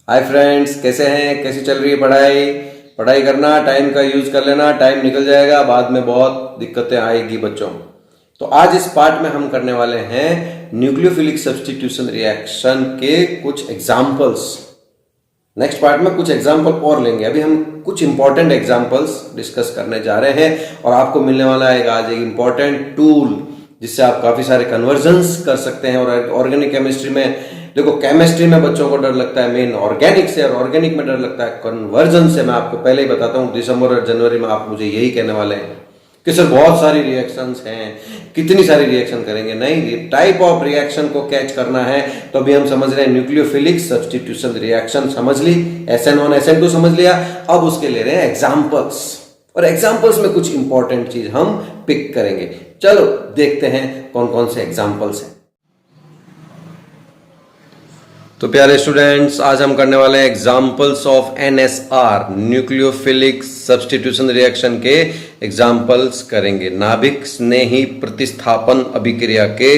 Hi friends, कैसे हैं? कैसी चल रही है पढ़ाई करना, टाइम का यूज कर लेना, टाइम निकल जाएगा, बाद में बहुत दिक्कतें आएगी बच्चों। तो आज इस पार्ट में हम करने वाले हैं न्यूक्लियोफिलिक सब्स्टिट्यूशन रिएक्शन के कुछ एग्जाम्पल्स। नेक्स्ट पार्ट में कुछ एग्जाम्पल और लेंगे। अभी हम कुछ इंपॉर्टेंट एग्जाम्पल्स डिस्कस करने जा रहे हैं और आपको मिलने वाला है आज एक इंपॉर्टेंट टूल जिससे आप काफी सारे कन्वर्जन्स कर सकते हैं। और ऑर्गेनिक केमिस्ट्री में देखो, केमिस्ट्री में बच्चों को डर लगता है मेन ऑर्गेनिक से, और ऑर्गेनिक में डर लगता है कन्वर्जन से। मैं आपको पहले ही बताता हूँ, दिसंबर और जनवरी में आप मुझे यही कहने वाले हैं कि सर बहुत सारी रिएक्शंस हैं, कितनी सारी रिएक्शन करेंगे। नहीं, टाइप ऑफ रिएक्शन को कैच करना है। तो अभी हम समझ रहे हैं न्यूक्लियोफिलिक सब्स्टिट्यूशन रिएक्शन, समझ ली, SN1 SN2 समझ लिया। अब उसके ले रहे हैं एग्जाम्पल्स, और एग्जाम्पल्स में कुछ इंपॉर्टेंट चीज हम पिक करेंगे। चलो देखते हैं कौन कौन से एग्जाम्पल्स हैं। तो प्यारे स्टूडेंट्स, आज हम करने वाले हैं examples of NSR, nucleophilic substitution reaction के एग्जाम्पल्स करेंगे। नाभिक स्नेही प्रतिस्थापन अभिक्रिया के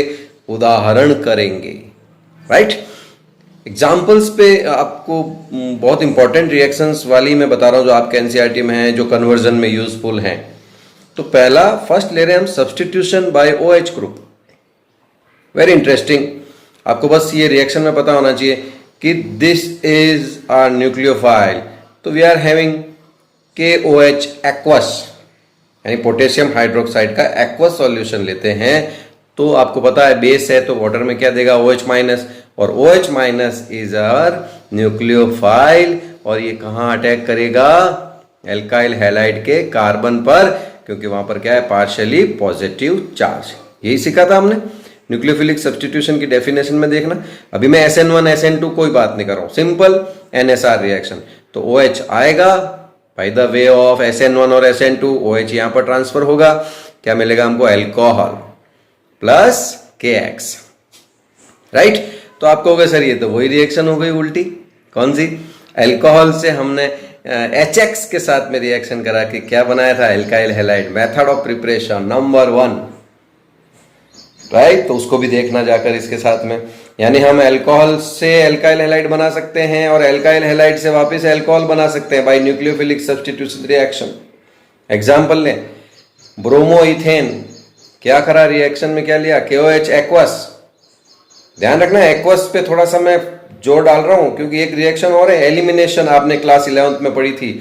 उदाहरण करेंगे। राइट, एग्जाम्पल्स पे आपको बहुत इंपॉर्टेंट रिएक्शंस वाली मैं बता रहा हूं जो आपके NCERT में है, जो कन्वर्जन में यूजफुल हैं। तो पहला फर्स्ट ले रहे हैं हम substitution by OH group. Very interesting. आपको बस ये रिएक्शन में पता होना चाहिए कि दिस इज आवर न्यूक्लियोफाइल। तो we are having KOH aqueous, यानी पोटेशियम हाइड्रोक्साइड का एक्वस सॉल्यूशन लेते हैं। तो आपको पता है बेस है तो वाटर में क्या देगा, OH माइनस, और OH minus is our nucleophile. और ये कहाँ अटैक करेगा? एल्काइल हैलाइड के कार्बन पर, क्योंकि वहां पर क्या है, पार्शियली पॉजिटिव चार्ज। यही सीखा था हमने न्यूक्लियोफिलिक सब्स्टिट्यूशन की डेफिनेशन में। देखना, अभी मैं SN1 SN2 कोई बात नहीं कर रहा हूं, सिंपल NSR रिएक्शन। तो OH आएगा by the way of SN1 और SN2, OH यहां पर ट्रांसफर होगा, क्या मिलेगा हमको? Alcohol plus KX। राइट, तो आपको होगा सर ये तो वही रिएक्शन हो गई उल्टी। कौन सी? अल्कोहल से हमने HX के साथ में रिएक्शन करा के क्या बनाया था? Alkyl halide. Method of preparation number 1। Right, तो उसको भी देखना जाकर इसके साथ में। यानी हम अल्कोहल से एल्काइल हैलाइड बना सकते हैं और एल्काइल हैलाइड से वापस अल्कोहल बना सकते हैं by nucleophilic substitution reaction. Example लें, ब्रोमोइथेन। क्या करा रिएक्शन में? क्या लिया? KOH aqueous. ध्यान रखना, एक्वस पे थोड़ा सा मैं जोर डाल रहा हूं क्योंकि एक रिएक्शन और है, एलिमिनेशन, आपने क्लास 11th में पढ़ी थी।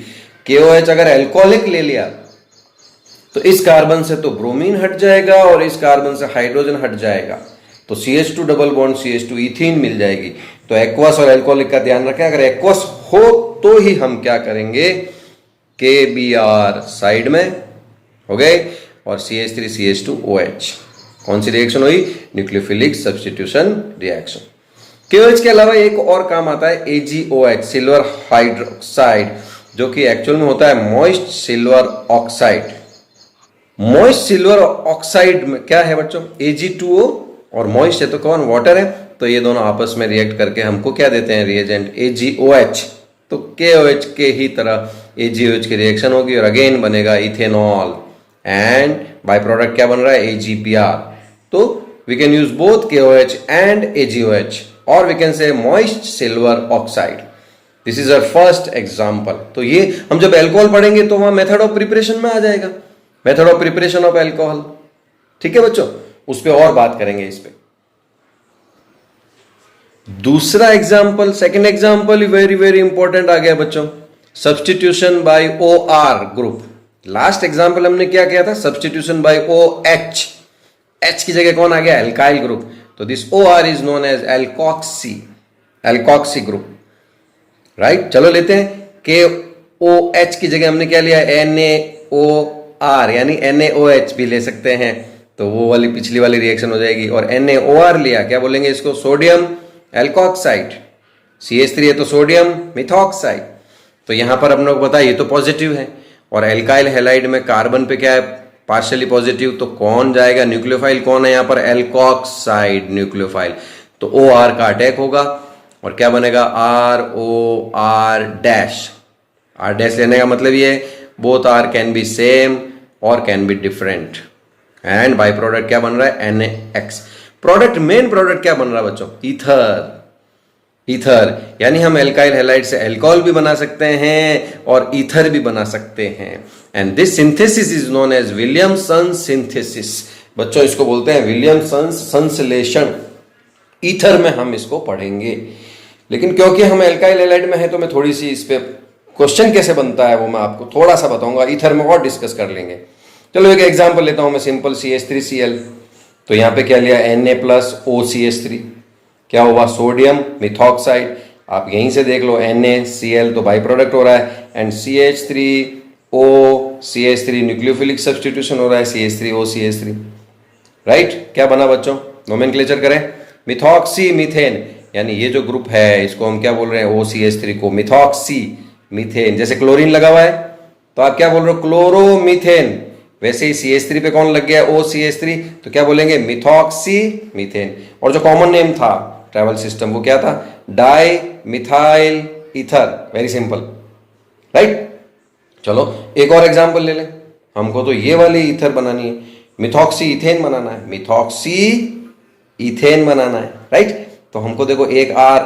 KOH अगर अल्कोहलिक ले लिया तो इस कार्बन से तो ब्रोमीन हट जाएगा और इस कार्बन से हाइड्रोजन हट जाएगा, तो CH2 double bond CH2 ethene मिल जाएगी। तो एक्वस और अल्कोहलिक का ध्यान रखें, अगर एक्वस हो तो ही हम क्या करेंगे, KBr साइड में हो गए और CH3 CH2 OH। कौन सी रिएक्शन हुई? Nucleophilic substitution reaction. KOH के अलावा एक और काम आता है AgOH, सिल्वर हाइड्रोक्साइड, जो कि एक्चुअल में होता है moist silver oxide. Moist silver oxide में क्या है बच्चों? Ag2O, और मॉइस्ट है तो कौन? वाटर है। तो ये दोनों आपस में रिएक्ट करके हमको क्या देते हैं? Reagent AgOH। तो KOH के ही तरह AgOH की रिएक्शन होगी और अगेन बनेगा इथेनॉल, एंड बाय प्रोडक्ट क्या बन रहा है? AgPr। तो we can use both KOH and AgOH, और we can say moist silver oxide. This is our first example. तो ये हम जब अल्कोहल पढ़ेंगे तो वहां मेथड ऑफ प्रिपरेशन में आ जाएगा, method of preparation of alcohol. ठीक है बच्चों, उस पर और बात करेंगे इस पे। दूसरा example, second example very very important आ गया बच्चों, substitution by OR group. Last example हमने क्या किया था? Substitution by OH। H की जगह कौन आ गया? Alkyl group. तो this OR is known as alkoxy group. Right, चलो लेते हैं KOH की जगह हमने क्या लिया? NaOR, यानी NaOH भी ले सकते हैं, तो वो वाली पिछली वाली रिएक्शन हो जाएगी। और NaOR लिया, क्या बोलेंगे इसको? Sodium alkoxide. CH3 है तो सोडियम मिथॉक्साइड। तो यहां पर हम लोग पता है ये तो पॉजिटिव है, और एल्काइल हैलाइड में कार्बन पे क्या है? Partially positive. तो कौन जाएगा? न्यूक्लियोफाइल कौन है यहां पर? Alkoxide nucleophile. तो OR का अटैक होगा और क्या बनेगा? ROR dash. R डैश लेने का मतलब ये both are can be same और can be different, and byproduct क्या बन रहा है? NaX। प्रोडक्ट, मेन प्रोडक्ट क्या बन रहा है बच्चों? ईथर। ईथर, यानी हम एल्काइल हैलाइड से अल्कोहल भी बना सकते हैं और ईथर भी बना सकते हैं। And this synthesis is known as Williamson synthesis. बच्चों इसको बोलते हैं विलियमसन संश्लेषण। ईथर में हम इसको पढ़ेंगे, लेकिन क्योंकि हम एल्काइल हैलाइड में है तो मैं थोड़ी सी इस पे क्वेश्चन कैसे बनता है वो मैं आपको थोड़ा सा बताऊंगा। ईथर में और डिस्कस कर लेंगे। चलो एक एग्जांपल लेता हूं मैं, सिंपल CH3Cl। तो यहाँ पे क्या लिया, Na+OCH3, क्या हुआ, सोडियम मिथॉक्साइड। आप यहीं से देख लो, NaCl तो बाई प्रोडक्ट हो रहा है, एंड CH3OCH3 न्यूक्लियोफिलिक सब्स्टिट्यूशन हो रहा है, CH3OCH3, राइट। क्या बना बच्चों, नोमेनक्लेचर करें, मिथॉक्सी मीथेन, यानी ये जो ग्रुप है इसको हम क्या बोल रहे हैं, OCH3 को मिथॉक्सी मीथेन। जैसे क्लोरीन लगा हुआ है तो आप क्या बोल रहे हो, क्लोरोमीथेन। वैसे ही CH3 पे कौन लग गया, OCH3, तो क्या बोलेंगे, मिथॉक्सी मीथेन। और जो कॉमन नेम था ट्रैवल सिस्टम वो क्या था, di methyl ether. Very simple, right. चलो एक और एग्जांपल ले लें, हमको तो ये वाली ईथर बनानी है, मिथॉक्सी इथेन बनाना है, मिथॉक्सी इथेन बनाना है, राइट। तो हमको देखो एक R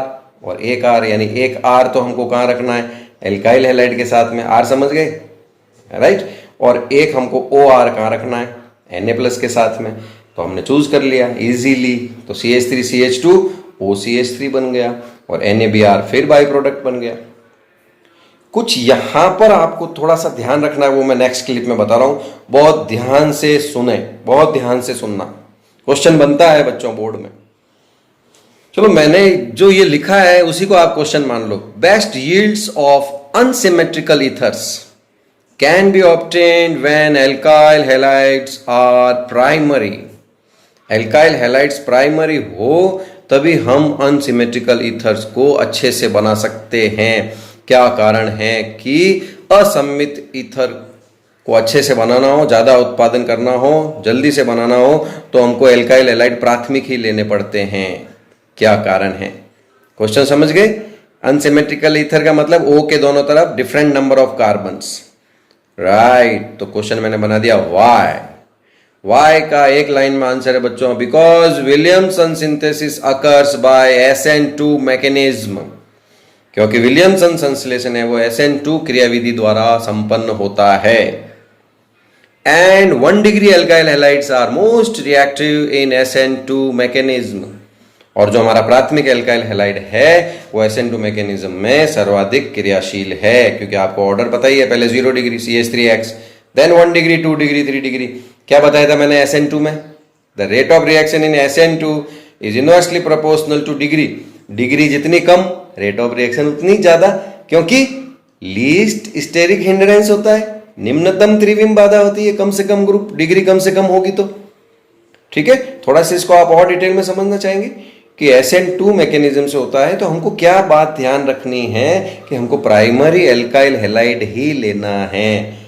और एक R, यानी एक R तो हमको कहाँ रखना है, एल्काइल हैलाइड के साथ में, R समझ गए, राइट। और एक हमको OR कहाँ रखना है, Na+ के साथ में। तो हमने चूज कर लिया इजीली, तो CH3CH2 OCH3 बन गया और NaBr फिर बाई प्रोडक्ट बन गया। कुछ यहां पर आपको थोड़ा सा ध्यान रखना है, वो मैं नेक्स्ट क्लिप में बता रहा हूं। बहुत ध्यान से सुने, बहुत ध्यान से सुनना, क्वेश्चन बनता है बच्चों बोर्ड में। चलो मैंने जो ये लिखा है उसी को आप क्वेश्चन मान लो। Best yields of unsymmetrical ethers can be obtained when alkyl halides are primary. Alkyl halides primary हो तभी हम अनसिमेट्रिकल ईथर्स को अच्छे से बना सकते हैं। क्या कारण है कि असममित ईथर को अच्छे से बनाना हो, ज्यादा उत्पादन करना हो, जल्दी से बनाना हो, तो हमको एल्काइल हैलाइड प्राथमिक ही लेने पड़ते हैं। क्या कारण है, क्वेश्चन समझ गए। अनसिमेट्रिकल ईथर का मतलब O के दोनों तरफ different number of carbons, right. तो क्वेश्चन मैंने बना दिया वाई का एक लाइन में आंसर है बच्चों, because Williamson synthesis occurs by SN2 mechanism. क्योंकि विलियमसन संश्लेषण है वो SN2 क्रियाविधि द्वारा संपन्न होता है। And 1 degree alkyl halides are most reactive in SN2 mechanism. और जो हमारा प्राथमिक एल्काइल हैलाइड है वो SN2 मैकेनिज्म में सर्वाधिक क्रियाशील है, क्योंकि आपको ऑर्डर पता ही है, पहले 0 degree CH3X, then 1 degree, 2 degree, 3 degree. क्या बताया था मैंने SN2 में, the rate of reaction in SN2 is inversely proportional to degree. Degree जितनी कम रेट ऑफ रिएक्शन उतनी ज्यादा, क्योंकि लीस्ट स्टेरिक हिंड्रेंस होता है, निम्नतम त्रिविम बाधा होती है, कम से कम ग्रुप, डिग्री कम से कम होगी तो, ठीक है। थोड़ा सा इसको आप और डिटेल में समझना चाहेंगे कि SN2 मैकेनिज्म से होता है, तो हमको क्या बात ध्यान रखनी है कि हमको प्राइमरी एल्काइल हैलाइड ही लेना है।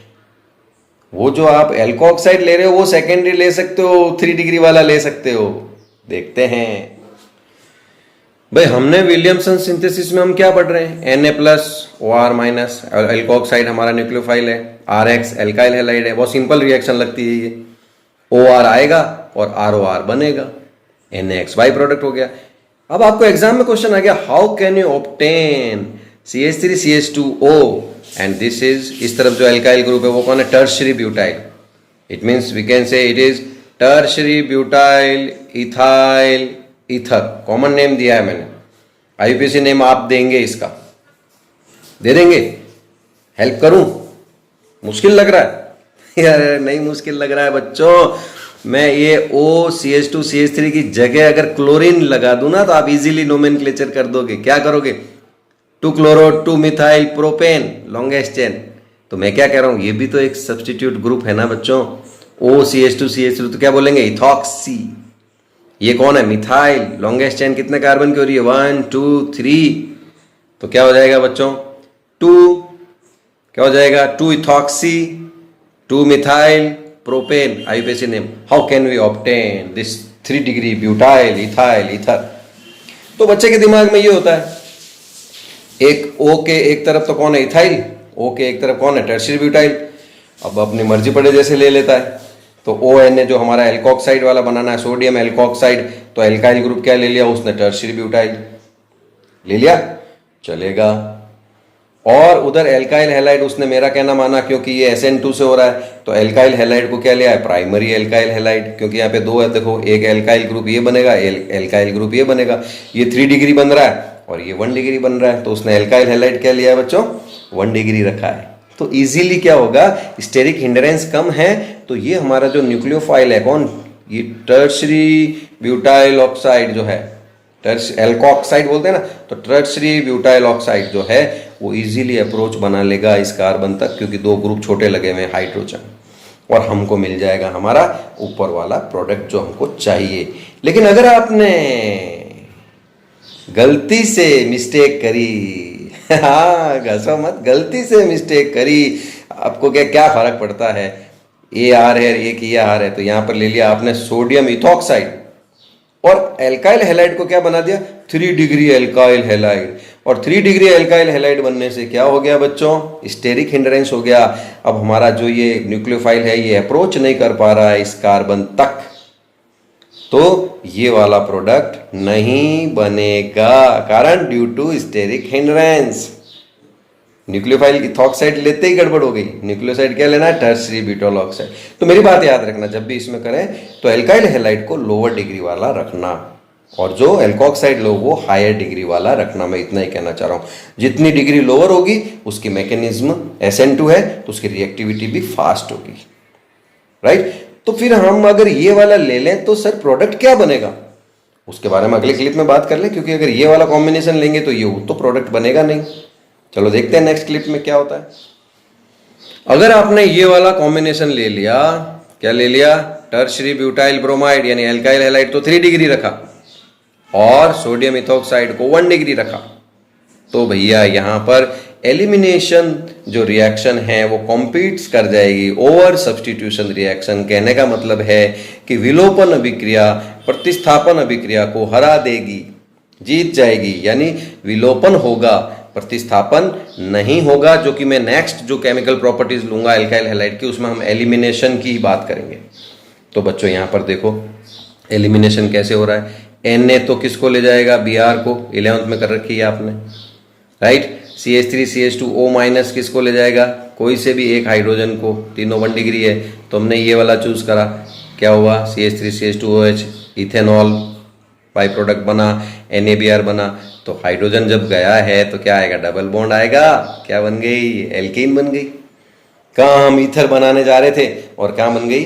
वो जो आप एल्कोऑक्साइड ले रहे हो वो सेकेंडरी ले सकते हो, 3 डिग्री वाला ले सकते हो। देखते हैं भाई, हमने विलियमसन सिंथेसिस में हम क्या पढ़ रहे हैं, Na+OR-, एल्कोऑक्साइड हमारा न्यूक्लियोफाइल है, RX एल्काइल हैलाइड है। बहुत सिंपल रिएक्शन लगती है ये, OR आएगा और ROR बनेगा, NaX बाई प्रोडक्ट हो गया। अब आपको एग्जाम में क्वेश्चन आ गया, how can you obtain CH3CH2O and this is, इस तरफ जो एल्काइल ग्रुप है वो कौन है, tertiary butyl. It means we can say it is tertiary butyl ethyl ether. Common name दिया है मैंने, IUPAC नेम आप देंगे, इसका दे देंगे, हेल्प करूं, मुश्किल लग रहा है यार, नहीं मुश्किल लग रहा है बच्चों। मैं ये OCH2CH3 की जगह अगर क्लोरीन लगा दूं ना तो आप इजीली नोमेनक्लेचर कर दोगे। क्या करोगे, 2 chloro 2 methyl propane, longest chain. तो मैं क्या कह रहा हूं, ये भी तो एक सब्स्टिट्यूट ग्रुप है ना बच्चों, OCH2CH3, तो क्या बोलेंगे, इथॉक्सी। ये कौन है, मिथाइल, लॉन्गेस्ट चेन कितने कार्बन की हो रही है, 1 2 3। तो क्या हो जाएगा बच्चों, 2, क्या हो जाएगा, 2 ethoxy 2 methyl propane, IUPAC name. How can we obtain this 3 degree butyl ethyl ether. तो बच्चे के दिमाग में ये होता है, एक O के एक तरफ तो कौन है, इथाइल, O के एक तरफ कौन है, टर्शियरी ब्यूटाइल। अब अपनी मर्जी पड़े जैसे ले लेता है। तो ONA जो हमारा एल्कोऑक्साइड वाला बनाना है, सोडियम एल्कोऑक्साइड, तो एल्काइल ग्रुप क्या ले लिया उसने, टर्शियरी ब्यूटाइल। ले लिया, चलेगा। और उधर एल्काइल हैलाइड उसने मेरा कहना माना, क्योंकि ये SN2 से हो रहा है, तो एल्काइल हैलाइड को क्या लिया है, प्राइमरी एल्काइल हैलाइड, क्योंकि यहाँ पे दो है, देखो एक एल्काइल ग्रुप ये बनेगा, एल्काइल ग्रुप ये बनेगा। ये 3 डिग्री बन रहा है और ये 1 डिग्री बन रहा है, तो उसने एल्काइल हैलाइड क्या लिया है बच्चों, 1 डिग्री रखा है। तो इजीली क्या होगा, स्टेरिक हिंड्रेंस कम है, तो ये हमारा जो न्यूक्लियोफाइल है, कौन, ये टर्शरी ब्यूटाइल ऑक्साइड जो है, एल्कोऑक्साइड बोलते हैं ना, तो टर्शरी ब्यूटाइल ऑक्साइड जो है वो इजीली अप्रोच बना लेगा इस कार्बन तक, क्योंकि 2 ग्रुप छोटे लगे हुए हैं हाइड्रोजन, और हमको मिल जाएगा हमारा ऊपर वाला प्रोडक्ट जो हमको चाहिए। लेकिन अगर आपने गलती से मिस्टेक करी, हाँ घसो मत, गलती से मिस्टेक करी, आपको क्या क्या फर्क पड़ता है, AR है, एक ये आर है, तो यहां पर ले लिया आपने सोडियम इथॉक्साइड और एल्काइल हैलाइड को क्या बना दिया, 3 डिग्री एल्काइल हैलाइड। और 3 डिग्री एल्काइल हैलाइड बनने से क्या हो गया बच्चों, स्टेरिक हिंड्रेंस हो गया। अब हमारा जो ये न्यूक्लियोफाइल है ये अप्रोच नहीं कर पा रहा है इस कार्बन तक, तो ये वाला प्रोडक्ट नहीं बनेगा, कारण due to steric hindrance. Nucleophile ethoxide लेते ही गड़बड़ हो गई, न्यूक्लियोसाइड क्या लेना है, टर्शरी ब्यूटाइल ऑक्साइड। तो मेरी बात याद रखना, जब भी इसमें करें तो एल्काइल हैलाइड को लोअर डिग्री वाला रखना, और जो एल्कोऑक्साइड लो वो हायर डिग्री वाला रखना। मैं इतना ही कहना चाह रहा हूँ, जितनी डिग्री लोअर होगी उसकी मैकेनिज्म SN2 है तो उसकी रिएक्टिविटी भी फास्ट होगी, राइट। तो फिर हम अगर ये वाला ले लें तो सर प्रोडक्ट क्या बनेगा, उसके बारे में अगले क्लिप में बात कर लें, क्योंकि अगर ये वाला कॉम्बिनेशन लेंगे तो ये तो प्रोडक्ट बनेगा नहीं। चलो देखते हैं नेक्स्ट क्लिप में क्या होता है। अगर आपने ये वाला कॉम्बिनेशन ले लिया, क्या ले लिया, टर्शरी ब्यूटाइल ब्रोमाइड यानी एल्काइल हैलाइड तो 3 डिग्री रखा और सोडियम इथॉक्साइड को 1 डिग्री रखा, तो भैया यहां पर एलिमिनेशन जो रिएक्शन है वो कॉम्पीट्स कर जाएगी ओवर सब्स्टिट्यूशन रिएक्शन। कहने का मतलब है कि विलोपन अभिक्रिया प्रतिस्थापन अभिक्रिया को हरा देगी, जीत जाएगी, यानी विलोपन होगा, प्रतिस्थापन नहीं होगा। जो कि मैं नेक्स्ट जो केमिकल प्रॉपर्टीज लूंगा एल्काइल हैलाइड की, उसमें हम एलिमिनेशन की बात करेंगे। तो बच्चों यहां पर देखो एलिमिनेशन कैसे हो रहा है, Na तो किसको ले जाएगा, Br को, 11th में कर रखी है आपने, राइट। CH3 CH2O माइनस किसको ले जाएगा, कोई से भी एक हाइड्रोजन को, तीनों 1 डिग्री है, तो हमने ये वाला चूज करा, क्या हुआ, CH3 CH2OH, ethanol by product बना, NaBr बना। तो हाइड्रोजन जब गया है तो क्या आएगा, डबल बॉन्ड आएगा, क्या बन गई, एल्कीन बन गई। कहाँ हम ईथर बनाने जा रहे थे और क्या बन गई,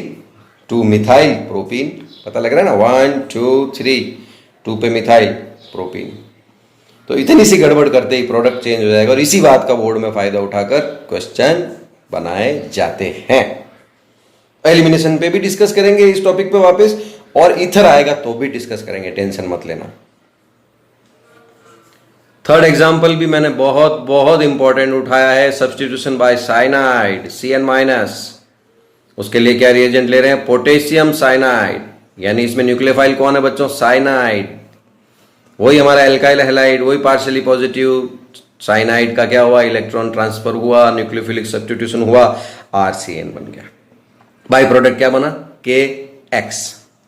2 मिथाइल प्रोपीन। पता लग रहा है ना, 1 2 3, 2 पे मिथाइल प्रोपीन। तो इतनी सी गड़बड़ करते ही प्रोडक्ट चेंज हो जाएगा, और इसी बात का बोर्ड में फायदा उठाकर क्वेश्चन बनाए जाते हैं। एलिमिनेशन पे भी डिस्कस करेंगे इस टॉपिक पे वापस, और ईथर आएगा तो भी डिस्कस करेंगे, टेंशन मत लेना। थर्ड एग्जाम्पल भी मैंने बहुत बहुत इंपॉर्टेंट उठाया है, सब्स्टिट्यूशन बाय साइनाइड CN-। उसके लिए क्या रिएजेंट ले रहे हैं, पोटेशियम साइनाइड, यानी इसमें न्यूक्लियोफाइल कौन है बच्चों, साइनाइड। वही हमारा एल्काइल हैलाइड, वही पार्शियली पॉजिटिव, साइनाइड का क्या हुआ, इलेक्ट्रॉन ट्रांसफर हुआ, न्यूक्लियोफिलिक सब्स्टिट्यूशन हुआ, RCN बन गया। बाई प्रोडक्ट क्या बना, KX,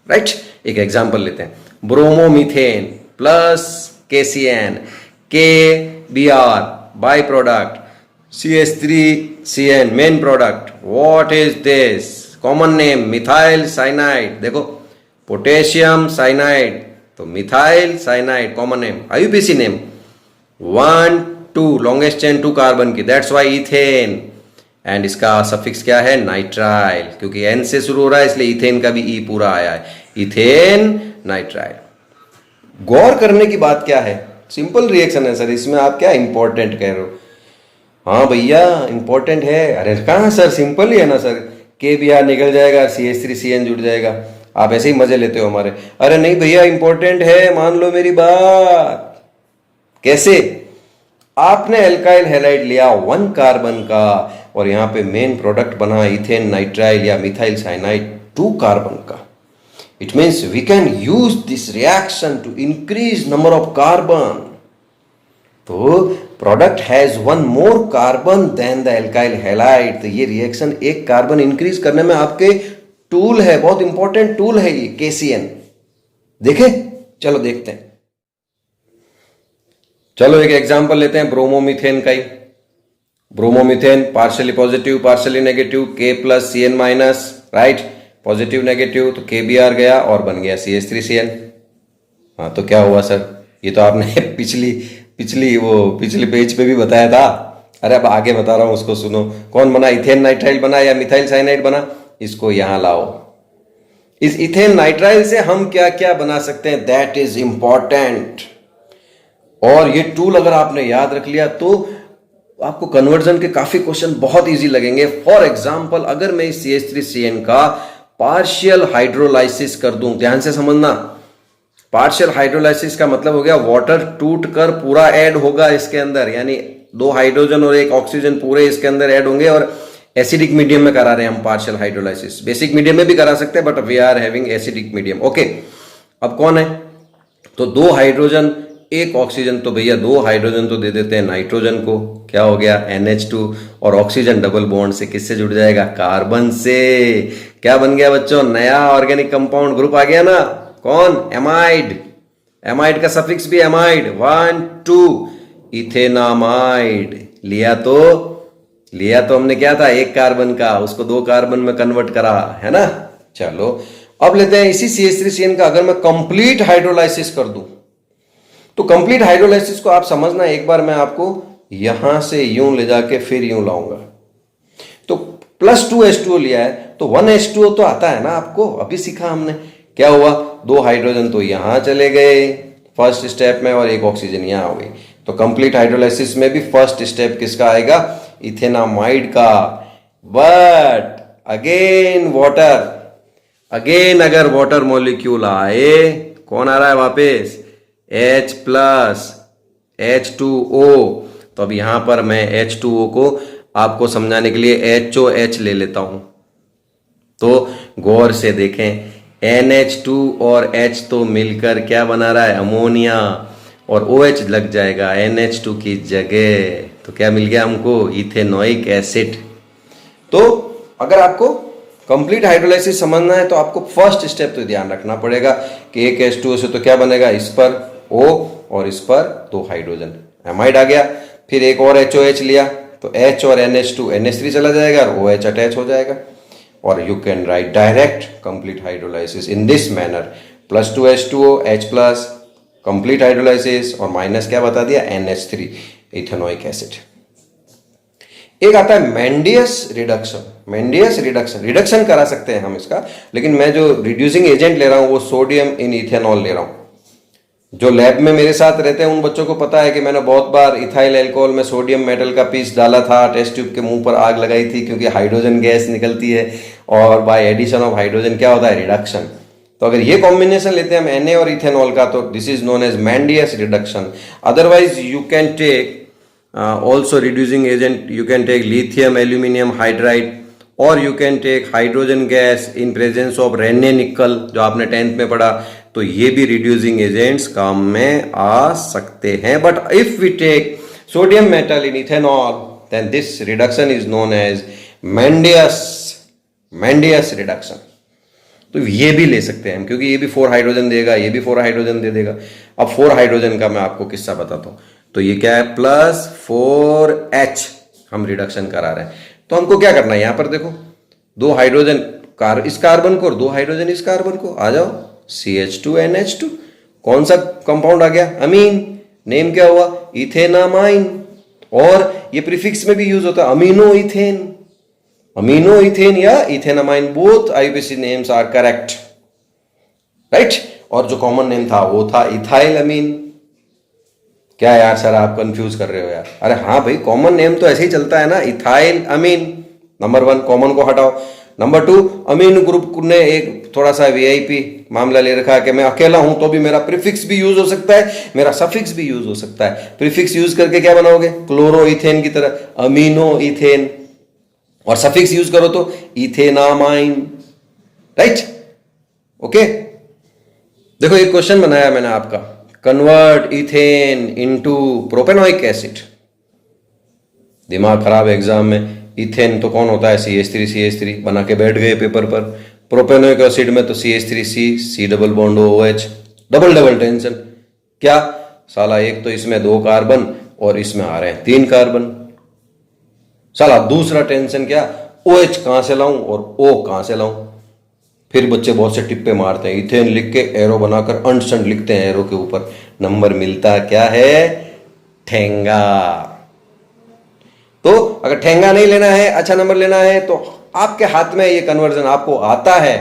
राइट। एक एग्जांपल लेते हैं, bromomethane plus KCN, KBr by product, CH3CN main product. What is this, common name methyl cyanide. देखो पोटेशियम साइनाइड तो methyl cyanide common name, IUPAC name, 1 2 longest chain 2 carbon की, that's why ethane. And इसका suffix क्या है, nitrile, क्योंकि N से शुरू हो रहा है इसलिए इथेन का भी E पूरा आया है, इथेन नाइट्राइल। गौर करने की बात क्या है, सिंपल रिएक्शन है सर, इसमें आप क्या इंपॉर्टेंट कह रहे हो। हाँ भैया इंपॉर्टेंट है, अरे कहाँ सर, सिंपल ही है ना सर, KBr निकल जाएगा, CH3CN जुड़ जाएगा। आप ऐसे ही मजे लेते हो हमारे, अरे नहीं भैया इंपॉर्टेंट है, मान लो मेरी बात। कैसे, आपने एल्काइल हैलाइड लिया 1 कार्बन का और यहां पे मेन प्रोडक्ट बना इथेन नाइट्राइल या मिथाइल साइनाइड 2 कार्बन का। It means we can use this reaction to increase number of carbon. तो product has 1 more carbon than the alkyl halide। तो ये रिएक्शन 1 कार्बन इंक्रीज करने में आपके टूल है, बहुत इंपॉर्टेंट टूल है ये KCN। देखे, चलो देखते हैं। चलो एक एग्जांपल लेते हैं ब्रोमोमीथेन का ही। Bromomethane partially positive partially negative, K plus CN minus, right, positive negative, तो KBr गया और बन गया CH3CN। हाँ तो क्या हुआ सर, ये तो आपने पिछली पेज पे भी बताया था। अरे अब आगे बता रहा हूं, उसको सुनो। कौन बना, इथेन नाइट्राइल बना या मिथाइल साइनाइड बना? इसको यहां लाओ। इस इथेन नाइट्राइल से हम क्या क्या बना सकते हैं, दैट इज इंपॉर्टेंट। और ये टूल अगर आपने याद रख लिया तो आपको कन्वर्जन के काफी क्वेश्चन बहुत इजी लगेंगे। फॉर एग्जाम्पल अगर मैं इस CH3CN का पार्शियल हाइड्रोलाइसिस कर दूं, ध्यान से समझना, पार्शियल हाइड्रोलाइसिस का मतलब हो गया वाटर टूट कर पूरा ऐड होगा इसके अंदर, यानी 2 हाइड्रोजन और 1 ऑक्सीजन पूरे इसके अंदर ऐड होंगे। और एसिडिक मीडियम में करा रहे हैं हम पार्शियल हाइड्रोलाइसिस, बेसिक मीडियम में भी करा सकते हैं but we are having acidic medium. Okay, अब कौन है, तो 2 हाइड्रोजन 1 ऑक्सीजन, तो भैया 2 हाइड्रोजन तो दे देते हैं नाइट्रोजन को, क्या हो गया NH2, और ऑक्सीजन डबल बॉन्ड से किससे जुड़ जाएगा, कार्बन से। क्या बन गया बच्चों, नया ऑर्गेनिक कंपाउंड ग्रुप आ गया ना, कौन, एमाइड। एमाइड का सफिक्स भी एमाइड, 1 2 इथेनामाइड। लिया तो हमने क्या था, 1 कार्बन का, उसको 2 कार्बन में कन्वर्ट करा, है ना। चलो अब लेते हैं इसी CH3CN का अगर मैं कंप्लीट हाइड्रोलाइसिस कर दूं, तो कंप्लीट हाइड्रोलाइसिस को आप समझना, एक बार मैं आपको यहां से यूं ले जाके फिर यूं लाऊंगा। तो +2 H2O लिया है तो 1 H2O तो आता है ना आपको, अभी सीखा हमने। क्या हुआ, 2 हाइड्रोजन तो यहां चले गए फर्स्ट स्टेप में और 1 ऑक्सीजन यहां हो गई। तो कंप्लीट हाइड्रोलाइसिस में भी फर्स्ट स्टेप किसका आएगा, इथेनामाइड का। बट अगेन वाटर, अगेन अगर वाटर मॉलिक्यूल आए, कौन आ रहा है वापस, H प्लस H2O। तो अब यहां पर मैं H2O को आपको समझाने के लिए HOH ले लेता हूं। तो गौर से देखें, NH2 और H तो मिलकर क्या बना रहा है, अमोनिया, और OH लग जाएगा NH2 की जगह, तो क्या मिल गया हमको, इथेनोइक एसिड। तो अगर आपको कंप्लीट हाइड्रोलाइसिस समझना है तो आपको फर्स्ट स्टेप तो ध्यान रखना पड़ेगा कि एक H2O से तो क्या बनेगा, इस पर O और इस पर 2 हाइड्रोजन, एमाइड आ गया। फिर एक और HOH लिया तो H और NH2 NH3 चला जाएगा और OH अटैच हो जाएगा। और you can write direct complete hydrolysis in this manner, +2 H2O H plus complete hydrolysis और माइनस क्या बता दिया, NH3 इथेनोइक एसिड। एक आता है मेंडियस रिडक्शन। मेंडियस रिडक्शन करा सकते हैं हम इसका, लेकिन मैं जो रिड्यूसिंग एजेंट ले रहा हूं वो सोडियम इन इथेनॉल ले रहा हूं। जो लैब में मेरे साथ रहते हैं उन बच्चों को पता है कि मैंने बहुत बार इथाइल अल्कोहल में सोडियम मेटल का पीस डाला था, टेस्ट ट्यूब के मुंह पर आग लगाई थी, क्योंकि हाइड्रोजन गैस निकलती है और बाय एडिशन ऑफ हाइड्रोजन क्या होता है, रिडक्शन। तो अगर ये कॉम्बिनेशन लेते हैं हम Na और इथेनॉल का, तो this is known as Mendius reduction. Otherwise you can take also reducing agent, you can take lithium aluminum hydride or you can take hydrogen gas in presence of Raney nickel, जो आपने 10th में पढ़ा। तो ये भी reducing agents काम में आ सकते हैं। But if we take sodium metal in ethanol, then this reduction is known as Mendius reduction। तो ये भी ले सकते हैं हम, क्योंकि ये भी 4 हाइड्रोजन देगा, ये भी 4 हाइड्रोजन दे देगा। अब 4 हाइड्रोजन का मैं आपको किस्सा बताता हूं। तो ये क्या है, +4H हम रिडक्शन करा रहे हैं। तो हमको क्या करना है, यहां पर देखो 2 हाइड्रोजन इस कार्बन को और 2 हाइड्रोजन इस कार्बन को, आ जाओ CH2NH2। कौन सा कंपाउंड आ गया, अमीन। नेम क्या हुआ, इथेनामाइन। और ये प्रीफिक्स में भी यूज होता है, अमीनो इथेन या ethanamine, both IUPAC names are correct, right. और जो कॉमन नेम था वो था इथाइल अमीन। क्या यार सर आप कंफ्यूज कर रहे हो यार, अरे हाँ भाई कॉमन नेम तो ऐसे ही चलता है ना, इथाइल अमीन। नंबर 1 कॉमन को हटाओ। नंबर 2 अमीन ग्रुप ने एक थोड़ा सा VIP मामला ले रखा है कि मैं अकेला हूं तो भी मेरा प्रीफिक्स भी यूज हो सकता है, मेरा सफिक्स भी यूज हो सकता है। प्रीफिक्स यूज करके क्या बनाओगे, क्लोरोइथेन की तरह अमीनो इथेन, और सफिक्स यूज करो तो इथेनामाइन, राइट। ओके, देखो एक क्वेश्चन बनाया मैंने आपका, convert ethane into propanoic acid. दिमाग खराब है एग्जाम में, इथेन तो कौन होता है, CH3 बना के बैठ गए पेपर पर। प्रोपेनोइक एसिड में तो CH3C double bond OH, double tension. क्या साला एक तो इसमें 2 कार्बन और इसमें आ रहे हैं 3 कार्बन। साला दूसरा टेंशन क्या, OH कहां से लाऊं और O कहां से लाऊं। फिर बच्चे बहुत से टिप्पे मारते हैं, इथेन लिख के एरो बनाकर अंडसंड लिखते हैं, एरो के ऊपर नंबर मिलता क्या है, ठेंगा। तो अगर ठेंगा नहीं लेना है, अच्छा नंबर लेना है, तो आपके हाथ में ये कन्वर्जन आपको आता है,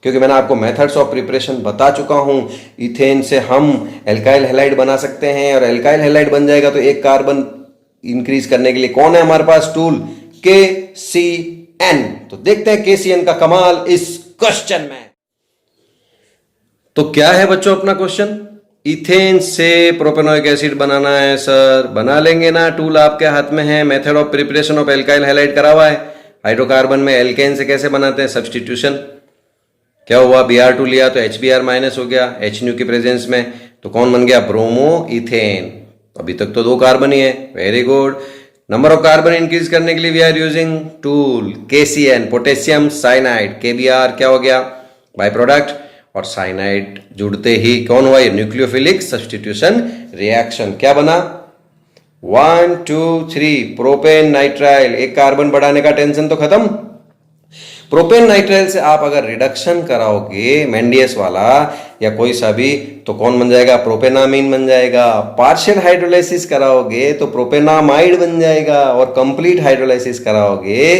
क्योंकि मैंने आपको मेथड्स ऑफ प्रिपरेशन बता चुका हूं। इथेन से हम एल्काइल हैलाइड बना सकते हैं, और एल्काइल हैलाइड बन जाएगा तो एक कार्बन इंक्रीज करने के लिए कौन है हमारे पास टूल, KCN। तो देखते हैं KCN का कमाल इस क्वेश्चन में। तो क्या है बच्चों अपना क्वेश्चन, इथेन से प्रोपेनोइक एसिड बनाना है सर, बना लेंगे ना, टूल आपके हाथ में है, method of preparation of alkyl halide करा हुआ है। हाइड्रोकार्बन में एल्केन से कैसे बनाते हैं, सब्स्टिट्यूशन। क्या हुआ, Br2 लिया तो HBr माइनस हो गया HNu की प्रेजेंस में, तो कौन बन गया, ब्रोमो इथेन। अभी तक तो 2 कार्बन ही है, very good. Number of carbon increase करने के लिए we are using tool KCN, potassium cyanide. KBr क्या हो गया, बाय प्रोडक्ट, और साइनाइड जुड़ते ही कौन हुआ, ये न्यूक्लियोफिलिक सब्स्टिट्यूशन रिएक्शन। क्या बना, 1 2 3 प्रोपेन नाइट्राइल। एक कार्बन बढ़ाने का टेंशन तो खत्म। प्रोपेन नाइट्राइल से आप अगर रिडक्शन कराओगे मेंडियस वाला या कोई सा भी, तो कौन बन जाएगा, प्रोपेनामीन बन जाएगा। पार्शियल हाइड्रोलाइसिस कराओगे तो प्रोपेनामाइड बन जाएगा, और कंप्लीट हाइड्रोलाइसिस कराओगे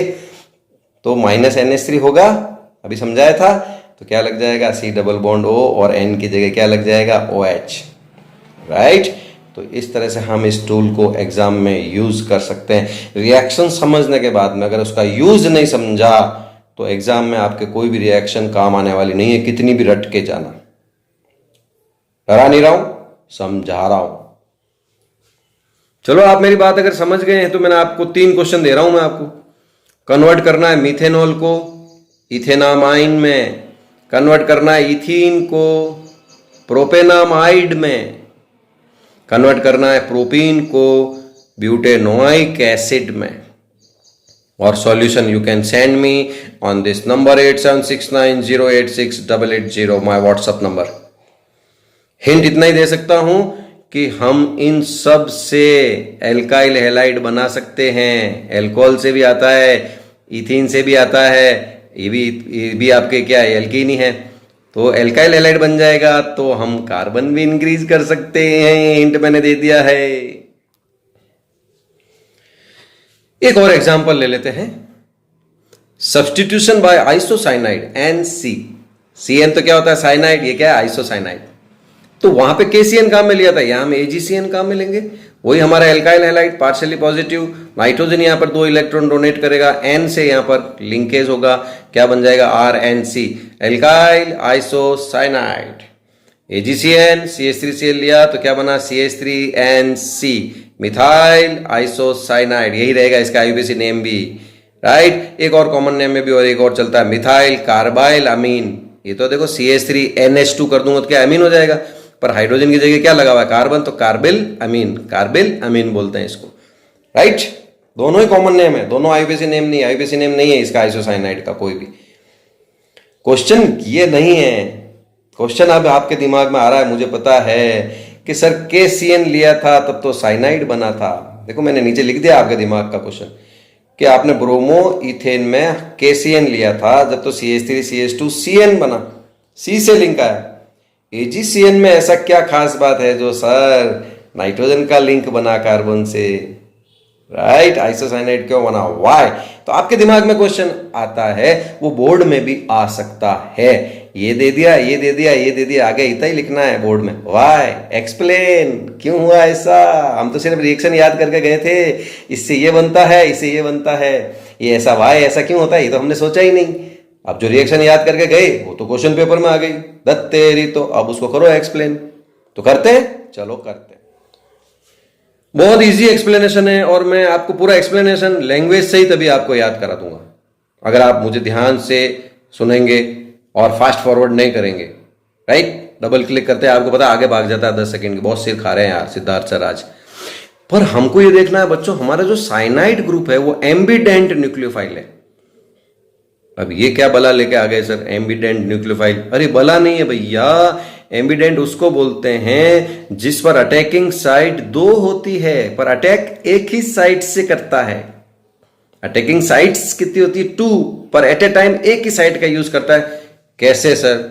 तो -NH3 होगा, अभी समझाया था। तो क्या लग जाएगा, C डबल बॉन्ड O, और N की जगह क्या लग जाएगा, OH, राइट। तो इस तरह से हम इस टूल को एग्जाम में यूज कर सकते हैं। रिएक्शन समझने के बाद में अगर उसका यूज नहीं समझा तो एग्जाम में आपके कोई भी रिएक्शन काम आने वाली नहीं है, कितनी भी रट के जाना। डरा नहीं रहा हूं, समझा रहा हूं। चलो आप मेरी बात अगर समझ गए हैं तो मैंने आपको 3 क्वेश्चन दे रहा हूं। मैं आपको कन्वर्ट करना है मीथेनॉल को इथेनामाइन में, कन्वर्ट करना है इथीन को प्रोपेनामाइड में, कन्वर्ट करना है प्रोपीन को ब्यूटेनोइक एसिड में। और solution you can send me on this number 8769086880, my WhatsApp number. Hint इतना ही दे सकता हूं कि हम इन सब से एल्काइल हैलाइड बना सकते हैं। एल्कोहल से भी आता है, इथीन से भी आता है, ये भी आपके क्या है, एल्कीन ही है। तो एल्काइल हैलाइड बन जाएगा तो हम कार्बन भी इंक्रीज कर सकते हैं। हिंट मैंने दे दिया है। एक और एग्जांपल ले लेते हैं, substitution by isocyanide NC। CN तो क्या होता है, साइनाइड, ये क्या है, आइसोसाइनाइड। तो वहां पे KCN काम में लिया था, यहां हम AgCN काम में लेंगे। वही हमारा alkyl halide partially positive, nitrogen यहां पर 2 इलेक्ट्रॉन डोनेट करेगा, N से यहां पर लिंकेज होगा, क्या बन जाएगा, RNC, alkyl isocyanide. AgCN CH3Cl लिया तो क्या बना, CH3NC, मिथाइल आइसोसाइनाइड। यही रहेगा इसका IUPAC नेम भी, राइट। एक और कॉमन नेम में भी और एक और चलता है, मिथाइल कार्बाइल अमीन। ये तो देखो CH3NH2 कर दूंगा तो क्या अमीन हो जाएगा, पर हाइड्रोजन की जगह क्या लगा हुआ है, कार्बन, तो कार्बिल अमीन बोलते हैं इसको, राइट। दोनों ही कॉमन नेम है, दोनों IUPAC नेम नहीं है, IUPAC नेम नहीं है इसका आइसोसाइनाइड का कोई भी। क्वेश्चन ये नहीं है, क्वेश्चन अब आपके दिमाग में आ रहा है, मुझे पता है कि सर KCN लिया था तब तो साइनाइड बना था। देखो मैंने नीचे लिख दिया आपके दिमाग का क्वेश्चन कि आपने ब्रोमो इथेन में KCN लिया था जब तो CH3CH2CN बना, C से लिंक आया। AgCN में ऐसा क्या खास बात है जो सर नाइट्रोजन का लिंक बना कार्बन से, राइट। आइसोसाइनाइड क्यों बना, वाई। तो आपके दिमाग में क्वेश्चन आता है, वो बोर्ड में भी आ सकता है। ये दे दिया, ये दे दिया, ये दे दिया, आगे इतना ही लिखना है बोर्ड में, वाई, एक्सप्लेन, क्यों हुआ ऐसा। हम तो सिर्फ रिएक्शन याद करके गए थे, इससे ये बनता है, इससे ये बनता है, ये ऐसा वाई ऐसा क्यों होता है, ये तो हमने सोचा ही नहीं। अब जो रिएक्शन याद करके गए वो तो क्वेश्चन पेपर में आ गई, दत्त तेरी। तो अब उसको करो एक्सप्लेन। तो करते हैं, चलो करते हैं। बहुत इजी एक्सप्लेनेशन है, और मैं आपको पूरा एक्सप्लेनेशन लैंग्वेज से ही तभी आपको याद करा दूंगा अगर आप मुझे ध्यान से सुनेंगे और फास्ट फॉरवर्ड नहीं करेंगे, राइट। डबल क्लिक करते हैं, आपको पता आगे भाग जाता है 10 सेकंड की। बहुत सिर खा रहे हैं यार सिद्धार्थ सर आज। पर हमको ये देखना है बच्चों, हमारा जो साइनाइड ग्रुप है वो एम्बिडेंट न्यूक्लियोफाइल है। अब ये क्या बला लेके आ गए सर, एम्बिडेंट न्यूक्लियोफाइल। अरे बला नहीं है भैया, एम्बिडेंट उसको बोलते हैं जिस पर अटैकिंग साइड दो होती है पर अटैक एक ही साइड से करता है। अटैकिंग साइड्स कितनी होती है? 2, पर एट ए टाइम एक ही साइड का यूज करता है। कैसे सर?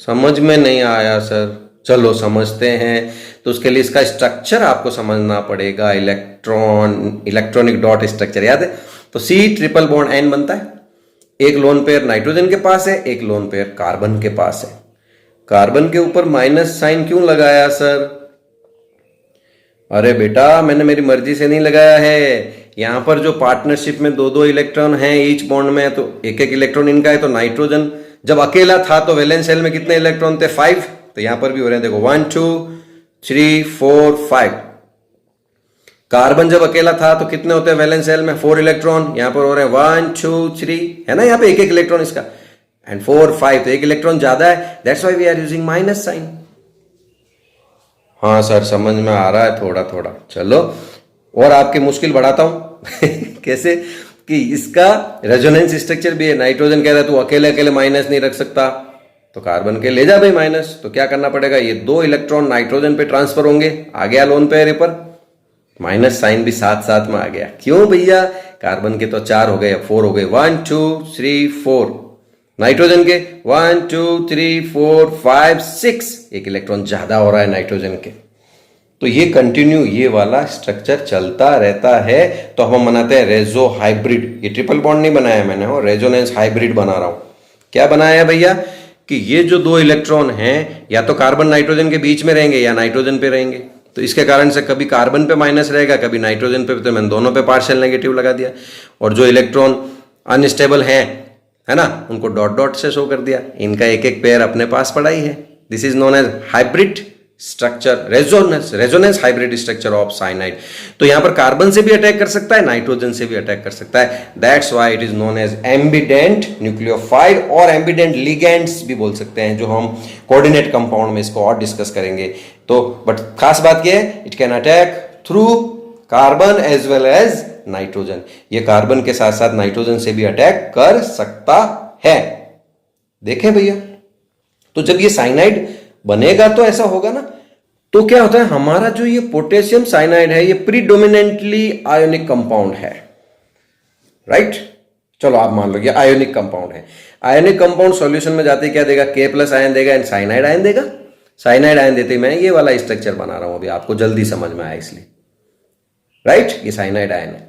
समझ में नहीं आया सर। चलो समझते हैं। तो उसके लिए इसका स्ट्रक्चर आपको समझना पड़ेगा। इलेक्ट्रॉनिक डॉट स्ट्रक्चर याद है? तो C ट्रिपल बॉन्ड N बनता है। एक लोन पेयर नाइट्रोजन के पास है, एक लोन पेयर कार्बन के पास है। कार्बन के ऊपर माइनस साइन क्यों लगाया सर? अरे बेटा मैंने मेरी मर्जी से नहीं लगाया है। यहां पर जो पार्टनरशिप में दो दो इलेक्ट्रॉन हैं ईच बॉन्ड में, तो एक एक इलेक्ट्रॉन इनका है। तो नाइट्रोजन जब अकेला था तो वैलेंस शेल में कितने इलेक्ट्रॉन थे? 5। तो यहां पर भी हो रहे हैं, देखो 1 2 3 4 5। कार्बन जब अकेला था तो कितने होते हैं वैलेंस शेल में? 4 इलेक्ट्रॉन। यहां पर हो रहे हैं 1 2 3, है ना? यहां पे एक एक इलेक्ट्रॉन इसका, एंड 4 5, तो एक इलेक्ट्रॉन ज्यादा है। That's why we are using minus sign. हाँ सर समझ में आ रहा है थोड़ा थोड़ा। चलो और आपकी मुश्किल बढ़ाता हूं कैसे? कि इसका रेजोनेंस स्ट्रक्चर भी है। नाइट्रोजन कह रहा है तू अकेले अकेले माइनस नहीं रख सकता, तो कार्बन के ले जा भाई माइनस। तो क्या करना पड़ेगा? ये 2 इलेक्ट्रॉन नाइट्रोजन पे ट्रांसफर होंगे। आ गया लोन पेयर पर, माइनस साइन भी साथ साथ में आ गया। क्यों भैया? कार्बन के तो 4 हो गए, 4 हो गए। 1 2 3 4। नाइट्रोजन के 1 2 3 4 5 6, एक इलेक्ट्रॉन ज्यादा हो रहा है नाइट्रोजन के। तो ये कंटिन्यू ये वाला स्ट्रक्चर चलता रहता है। तो हम बनाते हैं रेजो हाइब्रिड। ये ट्रिपल बॉन्ड नहीं बनाया मैंने, हो रेजोनेंस हाइब्रिड बना रहा हूं। क्या बनाया है भैया? कि ये जो 2 इलेक्ट्रॉन हैं या तो कार्बन नाइट्रोजन के बीच में रहेंगे या नाइट्रोजन पे रहेंगे। तो इसके कारण से कभी कार्बन पे माइनस रहेगा, कभी नाइट्रोजन पे। तो मैंने दोनों पे पार्शियल नेगेटिव लगा दिया। और जो इलेक्ट्रॉन अनस्टेबल है ना, उनको डॉट डॉट से शो कर दिया। इनका एक एक पेयर अपने पास पड़ा ही है। This is known as hybrid structure, resonance hybrid structure of cyanide. तो यहां पर कार्बन से भी अटैक कर सकता है, नाइट्रोजन से भी अटैक कर सकता है। That's why it is known as ambident nucleophile, और एम्बिडेंट लिगेंड्स भी बोल सकते हैं, जो हम कोऑर्डिनेट कंपाउंड में इसको और डिस्कस करेंगे। तो बट खास बात यह है, it can attack through carbon as well as nitrogen. ये कार्बन के साथ साथ नाइट्रोजन से भी अटैक कर सकता है। देखें भैया, तो जब ये साइनाइड बनेगा तो ऐसा होगा ना। तो क्या होता है, हमारा जो ये पोटेशियम साइनाइड है ये प्रीडोमिनेंटली आयोनिक कंपाउंड है, राइट? चलो आप मान लो ये आयोनिक कंपाउंड है। आयोनिक कंपाउंड सॉल्यूशन में जाते क्या देगा? K+ आयन देगा एंड साइनाइड आयन देगा। साइनाइड आयन देते मैं ये वाला स्ट्रक्चर बना रहा हूं, अभी आपको जल्दी समझ में आया इसलिए, राइट? ये साइनाइड आयन है।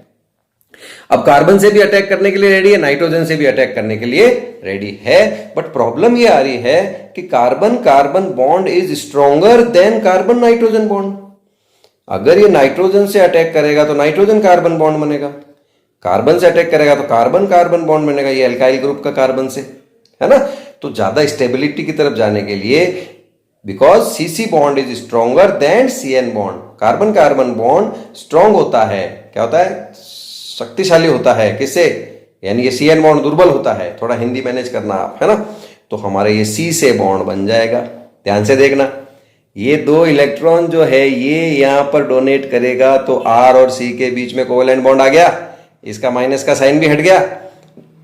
अब कार्बन से भी अटैक करने के लिए रेडी है, नाइट्रोजन से भी अटैक करने के लिए रेडी है। बट प्रॉब्लम ये आ रही है कि carbon carbon bond is stronger than carbon nitrogen bond. अगर ये नाइट्रोजन से अटैक करेगा तो नाइट्रोजन कार्बन बॉन्ड बनेगा, कार्बन से अटैक करेगा तो कार्बन कार्बन बॉन्ड बनेगा, ये एल्काइल ग्रुप का कार्बन से, है ना? तो ज्यादा स्टेबिलिटी की तरफ जाने के लिए, because CC bond is stronger than CN bond, carbon carbon bond strong होता है। क्या होता है? शक्तिशाली होता है। किससे? यानी ये CN बॉन्ड दुर्बल होता है। थोड़ा हिंदी मैनेज करना आप, है ना? तो हमारे ये C से बॉन्ड बन जाएगा। ध्यान से देखना, ये 2 इलेक्ट्रॉन जो है ये यहां पर डोनेट करेगा तो R और C के बीच में कोवेलेंट बॉन्ड आ गया, इसका माइनस का साइन भी हट गया।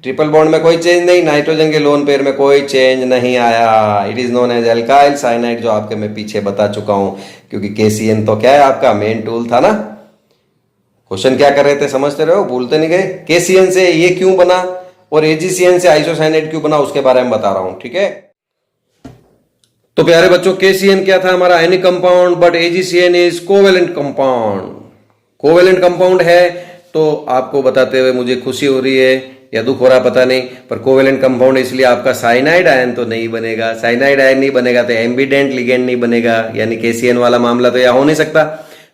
ट्रिपल बॉन्ड में कोई चेंज नहीं, नाइट्रोजन के लोन पेयर में कोई चेंज नहीं आया। It is known as alkyl cyanide, जो आपके मैं पीछे बता चुका हूं, क्योंकि KCN तो क्या है आपका मेन टूल था ना। क्वेश्चन क्या कर रहे थे समझते रहे हो, भूलते नहीं गए। KCN से ये क्यों बना और AgCN से आइसोसाइनाइड क्यों बना, उसके बारे में बता रहा हूं, ठीक है? तो प्यारे बच्चों, KCN क्या था? हमारा ionic compound, but AgCN is covalent compound. Covalent compound है तो आपको बताते हुए मुझे खुशी हो रही है या दुख हो रहा पता नहीं, पर कोवेलेंट कंपाउंड इसलिए आपका साइनाइड आयन तो नहीं बनेगा। साइनाइड आयन नहीं बनेगा तो एम्बिडेंट लिगेंड नहीं बनेगा, यानी KCN वाला मामला तो यहां हो नहीं सकता।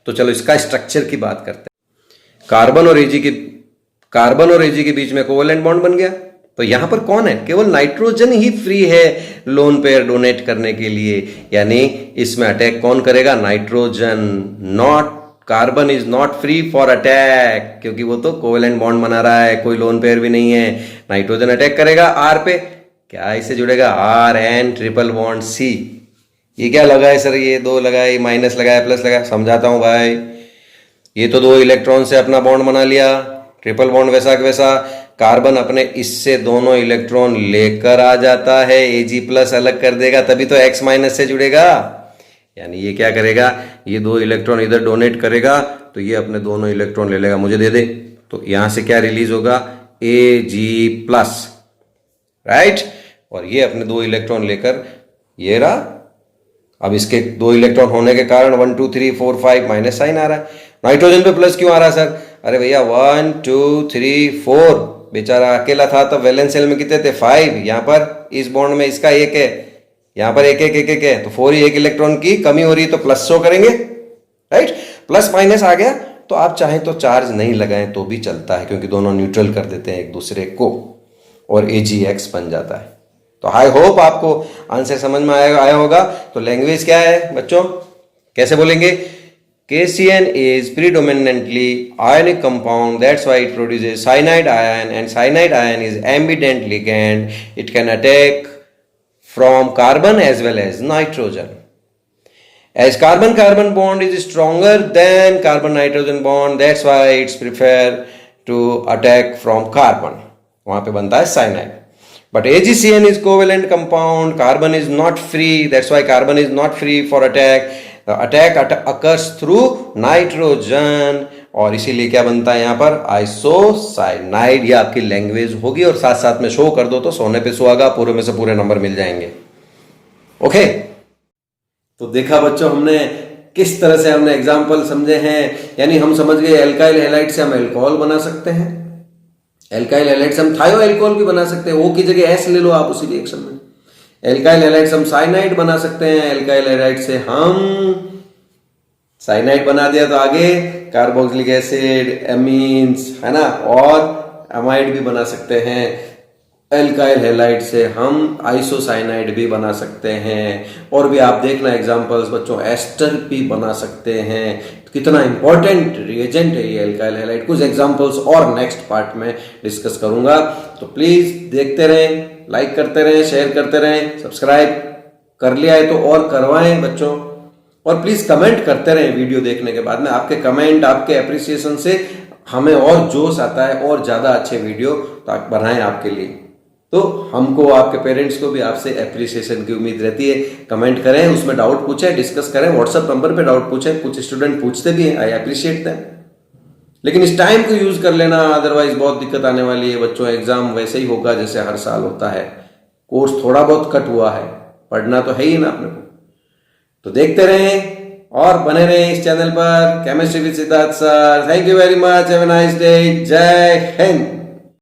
तो चलो इसका स्ट्रक्चर की बात करते हैं। कार्बन और Ag के बीच में कोवेलेंट बॉन्ड बन गया। तो यहां पर कौन है? केवल नाइट्रोजन ही फ्री है लोन पेयर डोनेट करने के लिए, यानी इसमें अटैक कौन करेगा? Nitrogen. Not carbon is not free for attack, क्योंकि वो तो कोवेलेंट बॉन्ड बना रहा है, कोई लोन पेयर भी नहीं है। नाइट्रोजन अटैक करेगा R पे, क्या इससे जुड़ेगा? RN triple bond C। ये क्या लगा है सर? ये 2 लगाए, माइनस लगाया, प्लस लगाया। समझाता हूं भाई। ये तो 2 इलेक्ट्रॉन से अपना बॉन्ड बना लिया, ट्रिपल बॉन्ड वैसा का वैसा। कार्बन अपने इससे दोनों इलेक्ट्रॉन लेकर आ जाता है, Ag+ अलग कर देगा, तभी तो X- से जुड़ेगा। यानी ये क्या करेगा, ये 2 इलेक्ट्रॉन इधर डोनेट करेगा तो ये अपने दोनों इलेक्ट्रॉन ले लेगा, मुझे दे दे, तो यहां से क्या रिलीज होगा, Ag+, राइट। और ये अपने 2 इलेक्ट्रॉन लेकर ये रहा। अब इसके 2 इलेक्ट्रॉन होने के कारण 1 2 3 4 5 माइनस साइन आ रहा है। नाइट्रोजन पे प्लस क्यों आ रहा है सर? अरे भैया 1 2 3 4, बेचारा अकेला था तो वैलेंस शेल में कितने थे, 5। यहाँ पर इस बॉन्ड में इसका 1 है, यहाँ पर 1 1 1 1 है, तो 4 ही 1 इलेक्ट्रॉन की कमी हो रही है, तो प्लस शो करेंगे, राइट। प्लस माइनस आ गया तो आप चाहें तो चार्ज नहीं लगाएं तो भी चलता है, क्योंकि दोनों न्यूट्रल कर देते हैं एक दूसरे को और Agx बन जाता है। तो आई होप आपको आंसर समझ में आया होगा। तो लैंग्वेज क्या है बच्चों, कैसे बोलेंगे? KCN is predominantly ionic compound, that's why it produces cyanide ion, and cyanide ion is ambident ligand. It can attack from carbon as well as nitrogen. As carbon-carbon bond is stronger than carbon-nitrogen bond, that's why it's prefer to attack from carbon. वहां पे बनता है cyanide. But AgCN is covalent compound, carbon is not free, that's why carbon is not free for attack. The attack occurs through nitrogen, और इसीलिए क्या बनता है यहाँ पर, आइसोसाइनाइड। ये आपकी लैंग्वेज होगी, और साथ साथ में शो कर दो तो सोने पे सुहागा, पूरे में से पूरे नंबर मिल जाएंगे। ओके, तो देखा बच्चों हमने किस तरह से हमने एग्जाम्पल समझे हैं। यानी हम समझ गए एल्काइल हैलाइड से हम अल्कोहल बना सकते हैं, एल्काइल हैलाइड से हम थायो अल्कोहल भी बना सकते हैं, O की जगह S ले लो आप उसी रिएक्शन में। एल्काइल हैलाइड से हम साइनाइड बना सकते हैं, एल्काइल हैलाइड से हम साइनाइड बना दिया तो आगे कार्बोक्सिलिक एसिड, एमीन्स, है ना, और अमाइड भी बना सकते हैं। एल्काइल हैलाइड से हम आइसोसाइनाइड भी बना सकते हैं, और भी आप देखना एग्जांपल्स बच्चों, एस्टर भी बना सकते हैं। कितना इंपॉर्टेंट रिएजेंट है ये एल्काइल हैलाइड। कुछ एग्जांपल्स और नेक्स्ट पार्ट में डिस्कस करूंगा, तो प्लीज देखते रहें, लाइक करते रहें, शेयर करते रहें, सब्सक्राइब कर लिया है तो और करवाएं बच्चों, और प्लीज कमेंट करते रहें वीडियो देखने के बाद में। आपके कमेंट, आपके अप्रिसिएशन से हमें और जोश आता है और ज्यादा अच्छे वीडियो बनाएं आपके लिए। तो हमको, आपके पेरेंट्स को भी आपसे एप्रिसिएशन की उम्मीद रहती है। कमेंट करें, उसमें डाउट पूछें, डिस्कस करें, व्हाट्सएप नंबर पे डाउट पूछें। कुछ स्टूडेंट पूछते भी हैं, आई अप्रिशिएट दैम, लेकिन इस टाइम को यूज कर लेना, अदरवाइज बहुत दिक्कत आने वाली है बच्चों। एग्जाम वैसे ही होगा जैसे हर साल होता है, कोर्स थोड़ा बहुत कट हुआ है, पढ़ना तो है ही ना अपने को। तो देखते रहें और बने रहें इस चैनल पर, chemistry with Siddharth sir. Thank you very much, have a nice day, जय हिंद।